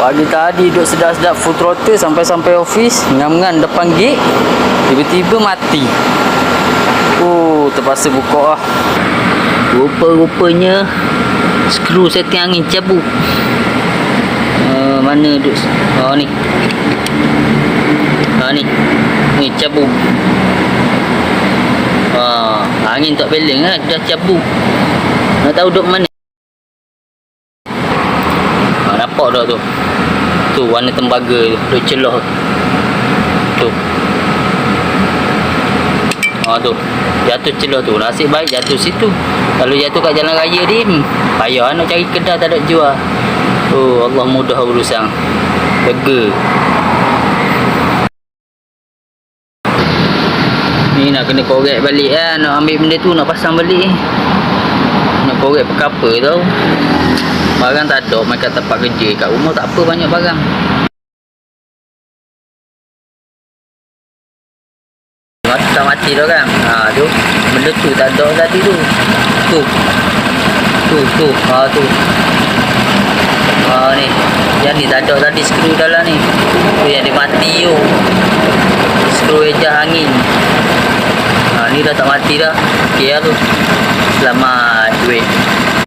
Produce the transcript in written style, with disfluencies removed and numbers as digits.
Pagi tadi duduk sedap-sedap full throttle sampai office, ngam-ngam depan gate, tiba-tiba mati. Terpaksa buka lah. Rupa-rupanya skru setting angin cabut. Mana duduk? Ni. Ni cabut. Angin tak beleng lah, dah cabut. Nak tahu duduk mana? Nampak dah tu. Tu warna tembaga tu, duk celah tu. Tu jatuh celah tu. Nasib baik jatuh situ. Kalau jatuh kat jalan raya ni, payah nak cari kedai tak ada jual. Allah mudah urusan. Lega. Ni nak kena korek balik lah. Nak ambil benda tu, nak pasang balik. Nak korek apa tau. Barang tak ada, main kat tempat kerja. Kat rumah tak apa, banyak barang. Tak mati dah kan. Tu benda tu tak ada tadi tu. Tu ni. Yang ni tak ada tadi skru dalam ni. Tu yang dia mati tu. Skru ejah angin. Ni dah tak mati dah. Okey lah tu. Selamat duit.